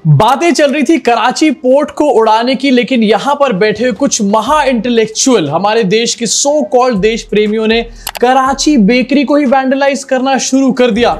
बातें चल रही थी कराची पोर्ट को उड़ाने की, लेकिन यहां पर बैठे हुए कुछ महा इंटेलेक्चुअल हमारे देश के सो कॉल्ड देश प्रेमियों ने कराची बेकरी को ही वैंडलाइज करना शुरू कर दिया।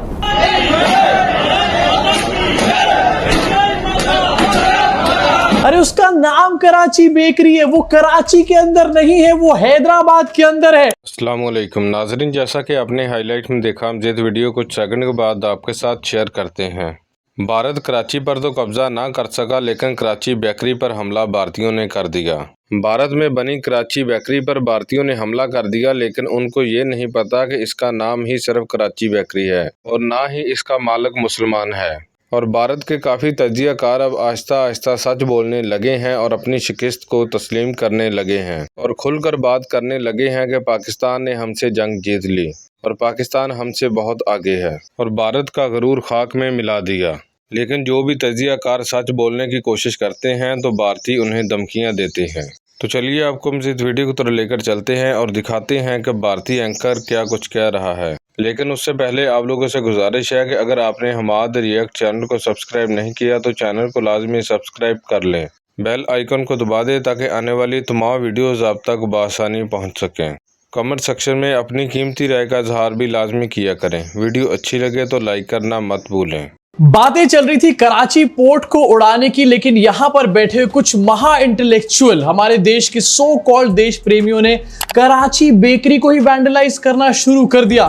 अरे उसका नाम कराची बेकरी है, वो कराची के अंदर नहीं है, वो हैदराबाद के अंदर है। अस्सलाम वालेकुम नाजरीन, जैसा कि आपने हाईलाइट में देखा, हम इस वीडियो कुछ सेकंड के बाद आपके साथ शेयर करते हैं। भारत कराची पर तो कब्जा ना कर सका, लेकिन कराची बेकरी पर हमला भारतीयों ने कर दिया। भारत में बनी कराची बेकरी पर भारतीयों ने हमला कर दिया, लेकिन उनको ये नहीं पता कि इसका नाम ही सिर्फ कराची बेकरी है और ना ही इसका मालिक मुसलमान है। और भारत के काफ़ी तजियाकार अब आहिस्ता आहिस्ता सच बोलने लगे हैं और अपनी शिकस्त को तस्लीम करने लगे हैं और खुलकर बात करने लगे हैं कि पाकिस्तान ने हमसे जंग जीत ली और पाकिस्तान हमसे बहुत आगे है और भारत का गरूर खाक में मिला दिया। लेकिन जो भी तजियाकार सच बोलने की कोशिश करते हैं तो भारतीय उन्हें धमकियां देते हैं। तो चलिए आपको हम इस वीडियो की तरफ लेकर चलते हैं और दिखाते हैं कि भारतीय एंकर क्या कुछ कह रहा है। लेकिन उससे पहले आप लोगों से गुजारिश है कि अगर आपने हमारे रिएक्ट चैनल को सब्सक्राइब नहीं किया तो चैनल को लाजमी सब्सक्राइब कर लें, बेल आइकन को दबा दें ताकि आने वाली तमाम वीडियोस आप तक बआसानी पहुंच सकें। कमेंट सेक्शन में अपनी कीमती राय का इजहार भी लाजमी किया करें। वीडियो अच्छी लगे तो लाइक करना मत भूलें। बातें चल रही थी कराची पोर्ट को उड़ाने की, लेकिन यहां पर बैठे हुए कुछ महा इंटेलेक्चुअल हमारे देश के सो कॉल्ड देश प्रेमियों ने कराची बेकरी को ही वैंडलाइज करना शुरू कर दिया।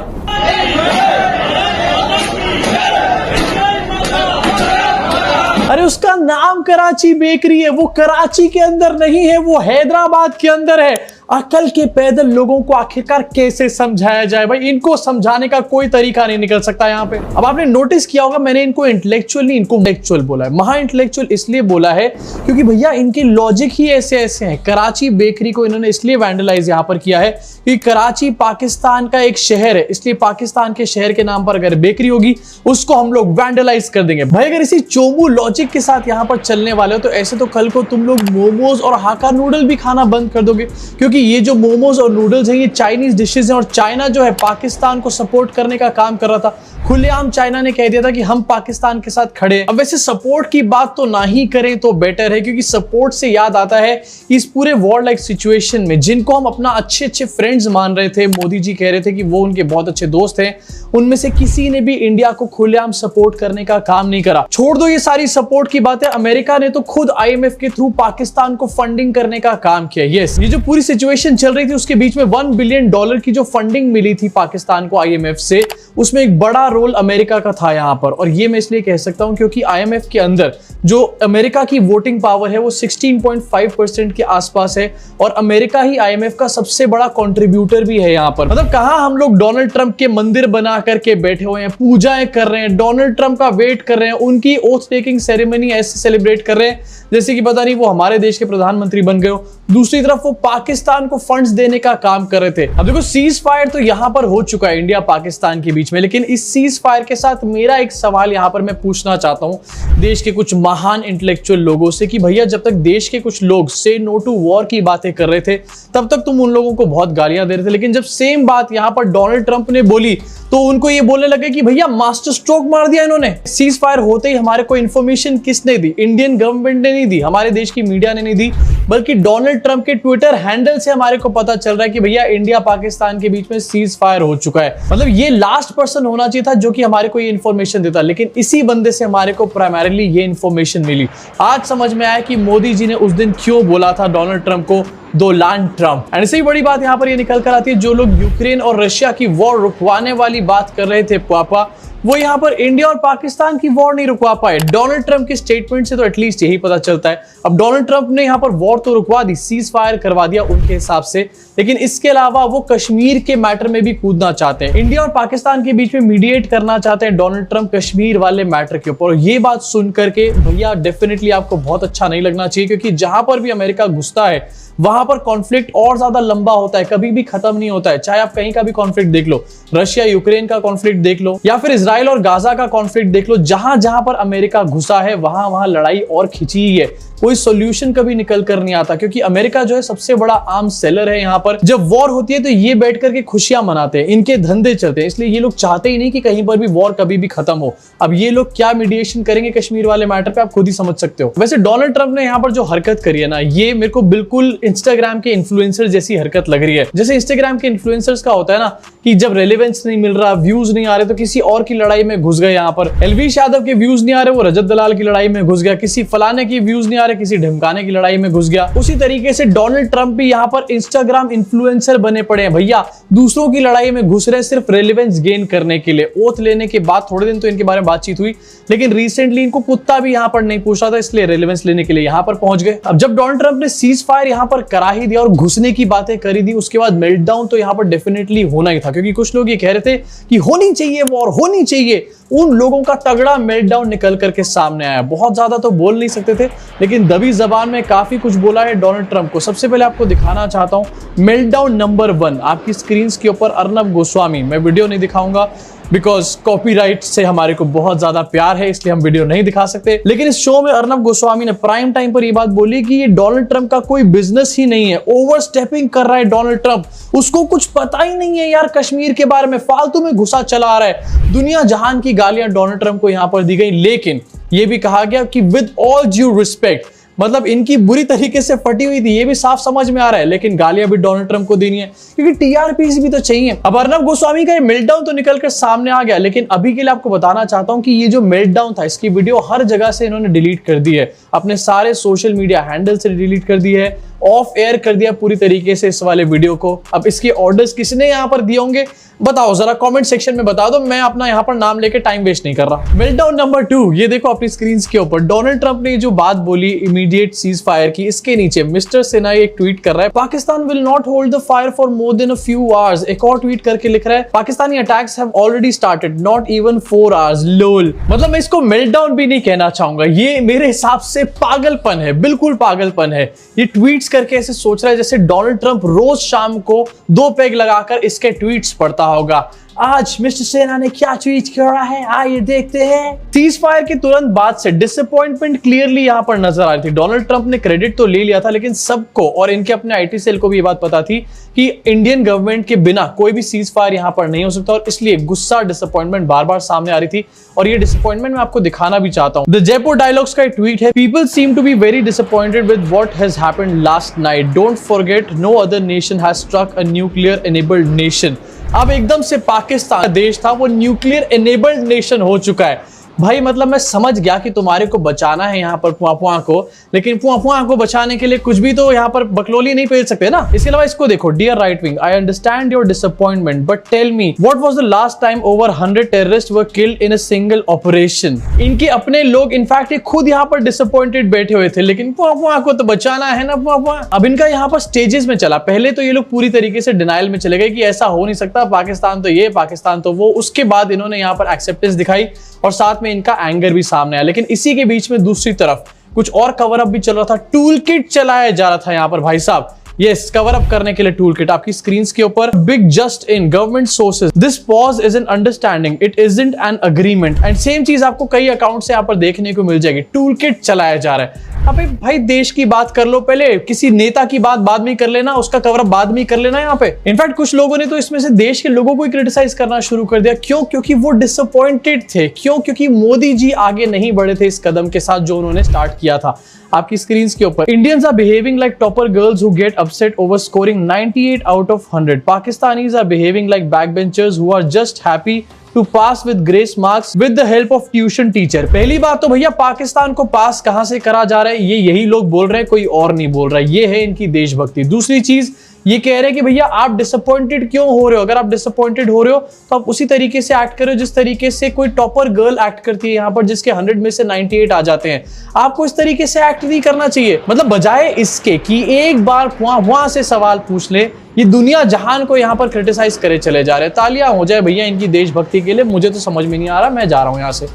अरे उसका नाम कराची बेकरी है, वो कराची के अंदर नहीं है, वो हैदराबाद के अंदर है। अकल के पैदल लोगों को आखिरकार कैसे समझाया जाए भाई, इनको समझाने का कोई तरीका नहीं निकल सकता यहाँ पे। अब आपने नोटिस किया होगा, मैंने इनको इंटेलेक्चुअल नहीं, इनको इंटेलेक्चुअल बोला है। महा इंटेलेक्चुअल इसलिए बोला है क्योंकि भैया इनके लॉजिक ही ऐसे ऐसे हैं। कराची बेकरी को इन्होंने इसलिए वैंडलाइज यहाँ पर किया है कि कराची पाकिस्तान का एक शहर है, इसलिए पाकिस्तान के शहर के नाम पर अगर बेकरी होगी उसको हम लोग वैंडलाइज कर देंगे। भाई अगर इसी चोमू लॉजिक के साथ यहाँ पर चलने वाले हो तो ऐसे तो कल को तुम लोग मोमोज और हाका नूडल भी खाना बंद कर दोगे, क्योंकि ये जो मोमोज और नूडल्स हैं ये चाइनीज डिशेज हैं और चाइना जो है पाकिस्तान को सपोर्ट करने का काम कर रहा था। खुलेआम चाइना ने कह दिया था कि हम पाकिस्तान के साथ खड़े हैं। अब वैसे सपोर्ट की बात तो ना ही करें तो बेटर है, क्योंकि सपोर्ट से याद आता है इस पूरे वॉर लाइक सिचुएशन में जिनको हम अपना अच्छे अच्छे फ्रेंड्स मान रहे थे, मोदी जी कह रहे थे कि वो उनके बहुत अच्छे दोस्त हैं, उनमें से किसी ने भी इंडिया को खुलेआम सपोर्ट करने का काम नहीं करा। छोड़ दो ये सारी सपोर्ट की बातें, अमेरिका ने तो खुद IMF के थ्रू पाकिस्तान को फंडिंग करने का काम किया। यस, ये जो पूरी सिचुएशन चल रही थी उसके बीच में $1 बिलियन की जो फंडिंग मिली थी पाकिस्तान को IMF से, उसमें एक बड़ा रोल अमेरिका का था यहां पर। और ये मैं इसलिए कह सकता हूं क्योंकि IMF के अंदर जो अमेरिका की वोटिंग पावर है वो 16.5% के आसपास है और अमेरिका ही IMF का सबसे बड़ा कंट्रीब्यूटर भी है यहां पर। मतलब कहां हम लोग डोनाल्ड ट्रंप के मंदिर बना करके बैठे हुए हैं, पूजाएं कर रहे हैं, डोनाल्ड ट्रंप का वेट कर रहे हैं, उनकी ओथ टेकिंग सेरेमनी ऐसे सेलिब्रेट कर रहे हैं जैसे कि पता नहीं वो हमारे देश के प्रधानमंत्री बन गए हो। दूसरी तरफ वो पाकिस्तान को फंड्स देने का काम कर रहे थे। अब देखो सीज फायर तो यहां पर हो चुका है इंडिया पाकिस्तान के बीच में, लेकिन इस सीज फायर के साथ मेरा एक सवाल यहां पर मैं पूछना चाहता हूं देश के कुछ महान इंटेलेक्चुअल लोगों से कि भैया जब तक देश के कुछ लोग से नो टू वॉर की बातें कर रहे थे तब तक तुम उन लोगों को बहुत गालियां दे रहे थे, लेकिन जब सेम बात यहां पर डोनाल्ड ट्रंप ने बोली तो उनको ये बोलने लगे कि भैया मास्टर स्ट्रोक मार दिया इन्होंने। सीज फायर होते ही हमारे को इंफॉर्मेशन किसने दी? इंडियन गवर्नमेंट ने नहीं दी, हमारे देश की मीडिया ने नहीं दी, बल्कि डोनाल्ड ट्रंप के ट्विटर हैंडल से हमारे को पता चल रहा है कि भैया इंडिया पाकिस्तान के बीच में सीज फायर हो चुका है। मतलब ये लास्ट पर्सन होना चाहिए था जो कि हमारे को ये इंफॉर्मेशन देता, लेकिन इसी बंदे से हमारे को प्राइमरीली ये इंफॉर्मेशन मिली। आज समझ में आया कि मोदी जी ने उस दिन क्यों बोला था डोनाल्ड ट्रंप को डोनाल्ड ट्रंप। एंड इससे बड़ी बात यहां पर ये निकल कर आती है, जो लोग यूक्रेन और रशिया की वॉर रुकवाने वाली बात कर रहे थे पापा, वो यहां पर इंडिया और पाकिस्तान की वॉर नहीं रुकवा पाए। डोनाल्ड ट्रंप के स्टेटमेंट से तो एटलीस्ट यही पता चलता है। अब डोनाल्ड ट्रंप ने यहां पर वॉर तो रुकवा दी, सीज फायर करवा दिया उनके हिसाब से, लेकिन इसके अलावा वो कश्मीर के मैटर में भी कूदना चाहते हैं। इंडिया और पाकिस्तान के बीच में मीडिएट करना चाहते हैं डोनाल्ड ट्रंप कश्मीर वाले मैटर के ऊपर। ये बात सुन करके भैया डेफिनेटली आपको बहुत अच्छा नहीं लगना चाहिए, क्योंकि जहां पर भी अमेरिका घुसता है वहां पर कॉन्फ्लिक्ट और ज्यादा लंबा होता है, कभी भी खत्म नहीं होता है। चाहे आप कहीं का भी कॉन्फ्लिक्ट देख लो, रशिया यूक्रेन का कॉन्फ्लिक्ट देख लो या फिर इजराइल इसराइल और गाजा का कॉन्फ्लिक्ट देख लो, जहां जहां पर अमेरिका घुसा है वहां वहां लड़ाई और खिंची ही है, कोई सॉल्यूशन कभी निकल कर नहीं आता, क्योंकि अमेरिका जो है सबसे बड़ा आर्म्स सेलर है। यहाँ पर जब वॉर होती है तो ये बैठ करके खुशियां मनाते हैं, इनके धंधे चलते हैं, इसलिए ये लोग चाहते ही नहीं कि कहीं पर भी वॉर कभी भी खत्म हो। अब ये लोग क्या मीडिएशन करेंगे कश्मीर वाले मैटर पे, आप खुद ही समझ सकते हो। वैसे डोनाल्ड ट्रंप ने यहाँ पर जो हरकत करी है ना, ये मेरे को बिल्कुल इंस्टाग्राम के इन्फ्लुएंसर जैसी हरकत लग रही है। जैसे इंस्टाग्राम के इन्फ्लुएंसर्स का होता है ना कि जब रेलेवेंस नहीं मिल रहा, व्यूज नहीं आ रहे, तो किसी और की लड़ाई में घुस गए। यहाँ पर एलवीश यादव के व्यूज नहीं आ रहे, वो रजत दलाल की लड़ाई में घुस गया, किसी फलाने की व्यूज नहीं आ रहे, किसी ढिमकाने की लड़ाई में घुस गया। उसी तरीके से डोनाल्ड ट्रंप भी यहाँ पर इंस्टाग्राम इन्फ्लुएंसर बने पड़े हैं भैया, दूसरों की लड़ाई में घुस रहे सिर्फ रेलेवेंस गेन करने के लिए। ओथ लेने के बाद थोड़े दिन तो इनके बारे में बातचीत हुई, लेकिन रिसेंटली इनको कुत्ता भी यहाँ पर नहीं पूछा था, इसलिए रेलेवेंस लेने के लिए यहाँ पर पहुंच गए। अब जब डोनाल्ड ट्रंप ने सीज फायर यहाँ पर करा ही दिया और घुसने की बातें करी दी, उसके बाद मेल्टडाउन तो यहाँ पर डेफिनेटली होना ही था, क्योंकि कुछ लोग ये कह रहे थे कि होनी चाहिए वॉर, होनी चाहिए। उन लोगों का तगड़ा मेल्टडाउन निकल करके सामने आया। बहुत ज्यादा तो बोल नहीं सकते थे, लेकिन दबी जबान में काफी कुछ बोला है डोनाल्ड ट्रंप को। सबसे पहले आपको दिखाना चाहता हूं मेल्टडाउन नंबर 1 आपकी स्क्रीन के ऊपर, अर्नब गोस्वामी। मैं वीडियो नहीं दिखाऊंगा बिकॉज कॉपीराइट से हमारे को बहुत ज्यादा प्यार है, इसलिए हम वीडियो नहीं दिखा सकते। लेकिन इस शो में अर्नब गोस्वामी ने प्राइम टाइम पर यह बात बोली कि ये डोनाल्ड ट्रंप का कोई बिजनेस ही नहीं है, ओवर स्टेपिंग कर रहा है डोनाल्ड ट्रंप, उसको कुछ पता ही नहीं है यार कश्मीर के बारे में, फालतू में घुसा चला आ रहा है। दुनिया जहान की गालियां डोनाल्ड ट्रंप को यहां पर दी गई, लेकिन यह भी कहा गया कि विद ऑल ड्यू रिस्पेक्ट, मतलब इनकी बुरी तरीके से फटी हुई थी, ये भी साफ समझ में आ रहा है, लेकिन गालियां भी डोनाल्ड ट्रंप को देनी है, क्योंकि टीआरपीस भी तो चाहिए। अब अर्नब गोस्वामी का ये मेल्टडाउन तो निकलकर सामने आ गया, लेकिन अभी के लिए आपको बताना चाहता हूं कि ये जो मेल्टडाउन था, इसकी वीडियो हर जगह से इन्होंने डिलीट कर दी है, अपने सारे सोशल मीडिया हैंडल से डिलीट कर दी है, ऑफ एयर कर दिया पूरी तरीके से इस वाले वीडियो को। अब इसके ऑर्डर्स किसने यहां पर दिए होंगे बताओ, जरा कमेंट सेक्शन में बता दो, मैं अपना यहां पर नाम लेके टाइम वेस्ट नहीं कर रहा। मेल्टडाउन नंबर 2 ये देखो अपनी स्क्रीन के ऊपर, डोनाल्ड ट्रंप ने जो बात बोली इमीडिएट सीज फायर की, इसके नीचे मिस्टर सेना एक ट्वीट कर रहा है, Pakistan will not hold the fire for more than a few hours. एक और ट्वीट करके लिख रहा है, Pakistani attacks have already started, not even 4 hours. Lol, मतलब मैं इसको मेल्टडाउन भी नहीं कहना चाहूंगा, ये मेरे हिसाब से पागलपन है, बिल्कुल पागलपन है। ये ट्वीट्स करके ऐसे सोच रहा है जैसे डोनाल्ड ट्रंप रोज शाम को 2 पेग लगाकर इसके ट्वीट्स पढ़ता होगा। आज मिस्टर सेना ने क्या ट्वीट करा है, आइए देखते हैं। सीज फायर के तुरंत बाद से डिसअपॉइंटमेंट क्लियरली यहां पर नजर आ रही थी। डोनाल्ड ट्रंप ने क्रेडिट तो ले लिया था, लेकिन सबको और इनके अपने आईटी सेल को भी ये बात पता थी कि इंडियन गवर्नमेंट के बिना कोई भी सीज फायर यहां पर नहीं हो सकता, और इसलिए गुस्सा डिसअपॉइंटमेंट बार बार सामने आ रही थी। और ये डिसअपॉइंटमेंट मैं आपको दिखाना भी चाहता हूं। द जयपुर डायलॉग्स का एक ट्वीट है, people seem to be very disappointed with what has happened last night, don't forget no other nation has struck a nuclear enabled nation. अब एकदम से पाकिस्तान देश था वो न्यूक्लियर एनेबल्ड नेशन हो चुका है। भाई मतलब मैं समझ गया कि तुम्हारे को बचाना है यहाँ पर पुआ को, लेकिन पुआ को बचाने के लिए कुछ भी तो यहाँ पर बकलोली नहीं पेल सकते ना। इसके अलावा इसको देखो, dear right wing, I understand your disappointment but tell me what was the last time over 100 terrorist were killed in a single operation. इनके अपने लोग इनफैक्ट ये खुद यहाँ पर डिसअपॉइंटेड बैठे हुए थे, लेकिन पुआ को तो बचाना है ना पुआ। अब इनका यहाँ पर स्टेजेस में चला, पहले तो ये लोग पूरी तरीके से डिनाइल में चले गए कि ऐसा हो नहीं सकता, पाकिस्तान तो ये पाकिस्तान तो वो। उसके बाद इन्होंने यहाँ पर एक्सेप्टेंस दिखाई और साथ में इनका एंगर भी सामने आया, लेकिन इसी के बीच में दूसरी तरफ कुछ और कवर अप भी चल रहा था, टूल किट चलाया जा रहा था यहाँ पर भाई साहब। यस, कवर अप करने के लिए टूल किट आपकी स्क्रीन के ऊपर, big just in government sources, this pause is an understanding, it isn't an agreement. And same चीज आपको कई अकाउंट से यहाँ पर देखने को मिल जाएगी, टूल किट चलाया जा रहा है। अबे भाई देश की बात कर लो पहले, किसी नेता की बात बाद में कर लेना, उसका कवर अप बाद में कर लेना यहाँ पे। इनफैक्ट कुछ लोगों ने तो इसमें से देश के लोगों को ही क्रिटिसाइज करना शुरू कर दिया। क्यों? क्योंकि वो डिसअपॉइंटेड थे। क्यों? क्योंकि मोदी जी आगे नहीं बढ़े थे इस कदम के साथ जो उन्होंने स्टार्ट किया था। आपकी स्क्रीन के ऊपर, Indians are behaving like topper girls who get upset over scoring 98 out of 100. Pakistanis are behaving like backbenchers who are just happy to pass with grace marks with the help of tuition teacher. पहली बात तो भैया पाकिस्तान को पास कहां से करा जा रहा है, ये यही लोग बोल रहे हैं, कोई और नहीं बोल रहा है। ये है इनकी देशभक्ति। दूसरी चीज ये कह रहे हैं कि भैया आप डिसअपॉइंटेड क्यों हो रहे हो, अगर आप डिसअपॉइंटेड हो रहे हो तो आप उसी तरीके से एक्ट करो जिस तरीके से कोई टॉपर गर्ल एक्ट करती है यहाँ पर, जिसके 100 में से 98 आ जाते हैं। आपको इस तरीके से एक्ट नहीं करना चाहिए। मतलब बजाय इसके कि एक बार वहां से सवाल पूछ ले, ये दुनिया जहान को यहाँ पर क्रिटिसाइज करे चले जा रहे हैं। तालियां हो जाए भैया इनकी देशभक्ति के लिए। मुझे तो समझ में नहीं आ रहा, मैं जा रहा हूं यहाँ से।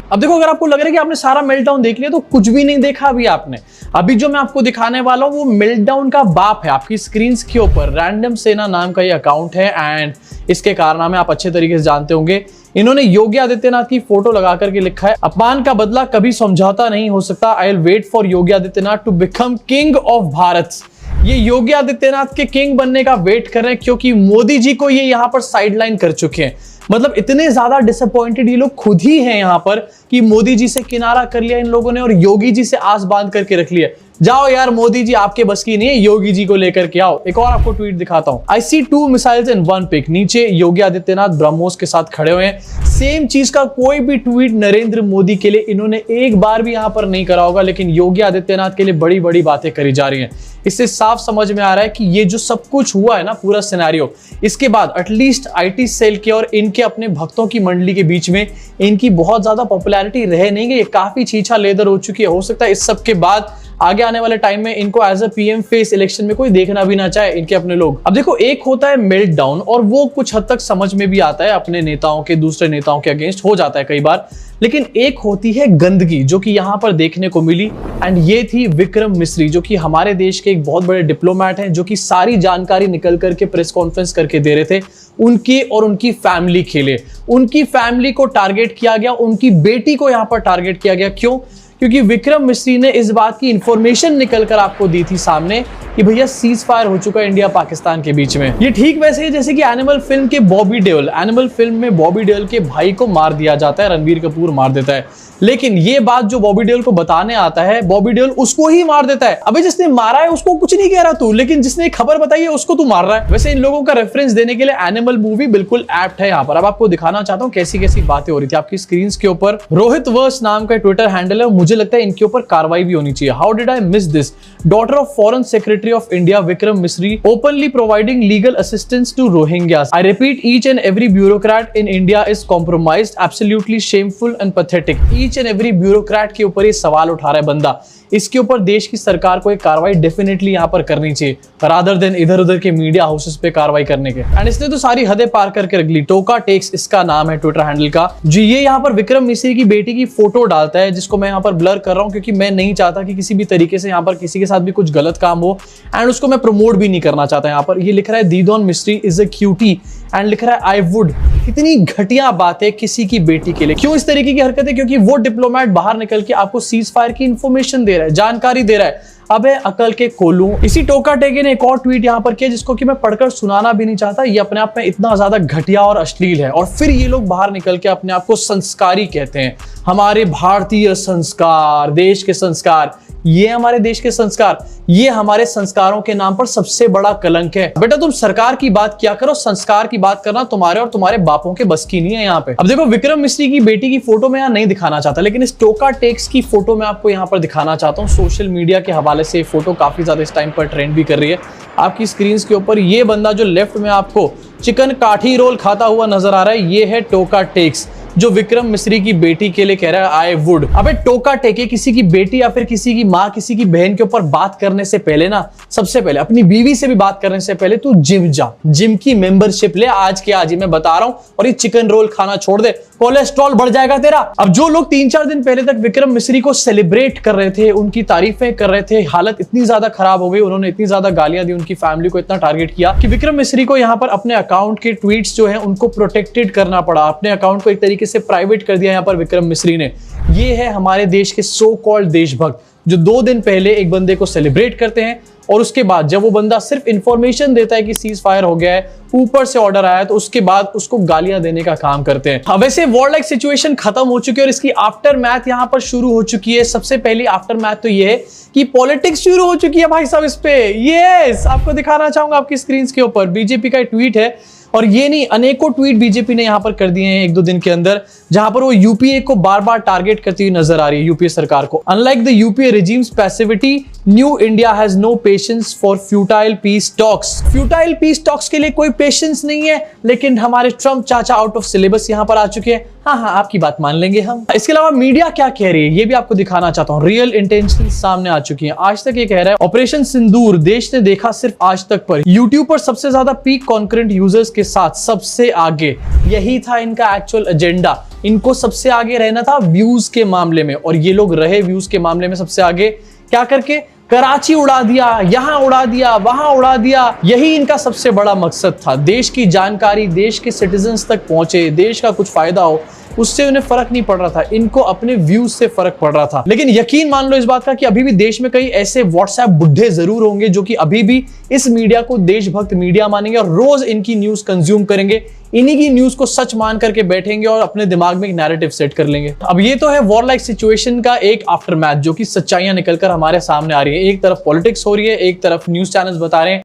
अब देखो, अगर आपको लग रहा है कि आपने सारा मेल्टडाउन देख लिया तो कुछ भी नहीं देखा अभी आपने। अभी जो मैं आपको दिखाने वाला हूं वो मेल्टडाउन का बाप है। आपकी स्क्रीन के ऊपर रैंडम सेना नाम का ये अकाउंट है एंड इसके कारनामे आप अच्छे तरीके से जानते होंगे। इन्होंने योगी आदित्यनाथ की फोटो लगा करके लिखा है, अपमान का बदला कभी समझौता नहीं हो सकता, I will wait for Yogi Adityanath to become king of Bharat. ये योगी आदित्यनाथ के किंग बनने का वेट कर रहे हैं क्योंकि मोदी जी को ये यहां पर साइडलाइन कर चुके हैं। मतलब इतने ज्यादा डिसअपॉइंटेड ये लोग खुद ही हैं यहां पर कि मोदी जी से किनारा कर लिया इन लोगों ने और योगी जी से आस बांध करके रख लिया। जाओ यार मोदी जी, आपके बस की नहीं है, योगी जी को लेकर के आओ। एक और आपको ट्वीट दिखाता हूं, आई सी 2 मिसाइल्स इन वन पिक। नीचे योगी आदित्यनाथ ब्रह्मोस के साथ खड़े हुए हैं। सेम चीज का कोई भी ट्वीट नरेंद्र मोदी के लिए इन्होंने एक बार भी यहां पर नहीं करा होगा, लेकिन योगी आदित्यनाथ के लिए बड़ी बड़ी बातें करी जा रही हैं। इससे साफ समझ में आ रहा है कि ये जो सब कुछ हुआ है ना, पूरा सिनेरियो, इसके बाद एटलीस्ट आईटी सेल के और इनके अपने भक्तों की मंडली के बीच में इनकी बहुत ज्यादा पॉपुलैरिटी रह नहीं गई, काफी छीछा लेदर हो चुकी है। हो सकता है इस सब के बाद आगे आने वाले टाइम में इनको as a PM face election में कोई देखना भी ना चाहे, इनके अपने लोग। अब देखो, एक होता है मेल्ट डाउन और वो कुछ हद तक समझ में भी आता है, अपने नेताओं के दूसरे नेताओं के अगेंस्ट हो जाता है कई बार, लेकिन एक होती है गंदगी जो कि यहां पर देखने को मिली। एंड ये थी विक्रम मिस्री, जो कि हमारे देश के एक बहुत बड़े डिप्लोमेट हैं, जो कि सारी जानकारी निकल करके प्रेस कॉन्फ्रेंस करके दे रहे थे उनके और उनकी फैमिली के लिए। उनकी फैमिली को टारगेट किया गया, उनकी बेटी को यहां पर टारगेट किया गया। क्यों? क्योंकि विक्रम मिस्री ने इस बात की इंफॉर्मेशन निकलकर आपको दी थी सामने कि भैया सीज फायर हो चुका है इंडिया पाकिस्तान के बीच में। ये ठीक वैसे ही जैसे कि एनिमल फिल्म के बॉबी देओल, एनिमल फिल्म में बॉबी देओल के भाई को मार दिया जाता है, रणबीर कपूर मार देता है, लेकिन ये बात जो बॉबी देओल को बताने आता है, बॉबी देओल उसको ही मार देता है। अबे जिसने मारा है उसको कुछ नहीं कह रहा तू, लेकिन जिसने खबर बताई है उसको तू मार रहा है। वैसे इन लोगों का रेफरेंस देने के लिए एनिमल मूवी बिल्कुल एप्ट है यहाँ पर। अब आपको दिखाना चाहता हूँ कैसी कैसी बातें हो रही थी आपकी स्क्रीन के ऊपर। रोहित वर्स नाम का ट्विटर हैंडल है, मुझे लगता है इनके ऊपर कार्रवाई भी होनी चाहिए। How did I miss this? Daughter of foreign secretary of India Vikram Misri openly providing legal assistance to Rohingyas. I repeat, each and every bureaucrat in India is compromised, absolutely shameful and pathetic. Each and every bureaucrat के ऊपर ये सवाल उठा रहा है बंदा। इसके ऊपर देश की सरकार को एक कार्रवाई डेफिनेटली यहां पर करनी चाहिए, रादर देन इधर उधर के मीडिया हाउसेस पे कार्रवाई करने के। एंड इसने तो सारी हदें पार करके रख ली। टोका टेक्स इसका नाम है ट्विटर हैंडल का, जो ये यहां पर विक्रम मिस्री की बेटी की फोटो डालता है, जिसको मैं यहां पर ब्लर कर रहा हूं क्योंकि मैं नहीं चाहता कि किसी भी तरीके से यहां पर किसी के साथ भी कुछ गलत काम हो, एंड उसको मैं प्रमोट भी नहीं करना चाहता। यहां पर ये लिख रहा है दीदोन मिस्री इज अ क्यूटी, एंड लिख रहा है आई वुड। कितनी घटिया बात है किसी की बेटी के लिए। क्यों इस तरीके की हरकत है? क्योंकि वो डिप्लोमेट बाहर निकल के आपको सीज फायर की इंफॉर्मेशन दे रहा है, जानकारी दे रहा है। अबे अकल के कोलू। इसी टोका टेके ने एक और ट्वीट यहां पर किया जिसको कि मैं पढ़कर सुनाना भी नहीं चाहता, ये अपने आप में इतना ज्यादा घटिया और अश्लील है। और फिर ये लोग बाहर निकल के अपने आप को संस्कारी कहते हैं, हमारे भारतीय संस्कार, देश के संस्कार। ये हमारे देश के संस्कार, ये हमारे संस्कारों के नाम पर सबसे बड़ा कलंक है। बेटा तुम सरकार की बात क्या करो, संस्कार की बात करना तुम्हारे और तुम्हारे बापों के बस की नहीं है यहाँ पे। अब देखो, विक्रम मिस्री की बेटी की फोटो मैं यहाँ नहीं दिखाना चाहता, लेकिन इस टोका टेक्स की फोटो मैं आपको यहाँ पर दिखाना चाहता हूँ। सोशल मीडिया के हवाले से फोटो काफी ज्यादा इस टाइम पर ट्रेंड भी कर रही है। आपकी स्क्रीन के ऊपर ये बंदा जो लेफ्ट में आपको चिकन काठी रोल खाता हुआ नजर आ रहा है, ये है टोका टेक्स, जो विक्रम मिस्री की बेटी के लिए कह रहा है आई वुड। अबे टोका टेके, किसी की बेटी या फिर किसी की माँ, किसी की बहन के ऊपर बात करने से पहले ना, सबसे पहले अपनी बीवी से भी बात करने से पहले तू जिम जा, जिम की मेंबरशिप ले आज के आज ही, मैं बता रहा हूं। और ये चिकन रोल खाना छोड़ दे, कोलेस्ट्रॉल बढ़ जाएगा तेरा। अब जो लोग 3-4 दिन पहले तक विक्रम मिस्री को सेलिब्रेट कर रहे थे, उनकी तारीफें कर रहे थे, हालत इतनी ज्यादा खराब हो गई, उन्होंने इतनी ज्यादा गालियां दी, उनकी फैमिली को इतना टारगेट किया कि विक्रम मिस्री को यहाँ पर अपने अकाउंट के ट्वीट्स जो है उनको प्रोटेक्टेड करना पड़ा। अपने अकाउंट को एक तरीके से प्राइवेट कर दिया यहाँ पर विक्रम मिस्री ने। ये है हमारे देश के सो कॉल्ड देशभक्त, जो 2 दिन पहले एक बंदे को सेलिब्रेट करते हैं और उसके बाद जब वो बंदा सिर्फ इंफॉर्मेशन देता है कि सीज फायर हो गया है, ऊपर से ऑर्डर आया, तो उसके बाद उसको गालियां देने का काम करते हैं। हाँ, वैसे वॉर लाइक सिचुएशन खत्म हो चुकी है और इसकी आफ्टर मैथ यहाँ पर शुरू हो चुकी है। सबसे पहली आफ्टर मैथ तो ये है कि पॉलिटिक्स शुरू हो चुकी है भाई साहब इस पे। यस, आपको दिखाना चाहूंगा आपकी स्क्रीन के ऊपर बीजेपी का ट्वीट है, और ये नहीं, अनेकों ट्वीट बीजेपी ने यहां पर कर दिए हैं 1-2 दिन के अंदर, जहां पर वो यूपीए को बार बार टारगेट करती हुई नजर आ रही है, यूपीए सरकार को। Unlike the UPA regime's passivity, new India has no patience for futile peace talks. Futile peace talks के लिए कोई पेशेंस नहीं है, लेकिन हमारे ट्रम्प चाचा आउट ऑफ सिलेबस यहां पर आ चुके हैं। हाँ, आपकी बात मान लेंगे हम। इसके अलावा मीडिया क्या कह रही है ये भी आपको दिखाना चाहता हूं। रियल इंटेंशन सामने आ चुकी है। आज तक ये कह रहा है ऑपरेशन सिंदूर देश ने देखा सिर्फ आज तक पर, यूट्यूब पर सबसे ज्यादा पीक कॉन्करेंट यूजर्स के साथ सबसे आगे। यही था इनका एक्चुअल एजेंडा। इनको सबसे आगे रहना था व्यूज के मामले में, और ये लोग रहे व्यूज के मामले में सबसे आगे। क्या करके? कराची उड़ा दिया, यहां उड़ा दिया, वहां उड़ा दिया। यही इनका सबसे बड़ा मकसद था। देश की जानकारी देश के सिटीजन्स तक पहुंचे, देश का कुछ फायदा हो, उससे उन्हें फर्क नहीं पड़ रहा था। इनको अपने व्यूज से फर्क पड़ रहा था। लेकिन यकीन मान लो इस बात का कि अभी भी देश में कई ऐसे व्हाट्सएप बुढ़े जरूर होंगे जो कि अभी भी इस मीडिया को देशभक्त मीडिया मानेंगे और रोज इनकी न्यूज कंज्यूम करेंगे, इन्हीं की न्यूज को सच मान करके बैठेंगे और अपने दिमाग में एक नैरेटिव सेट कर लेंगे। अब ये तो है वॉर लाइक सिचुएशन का एक आफ्टर मैथ, जो कि सच्चाइयां निकलकर हमारे सामने आ रही है। एक तरफ पॉलिटिक्स हो रही है, एक तरफ न्यूज चैनल्स बता रहे हैं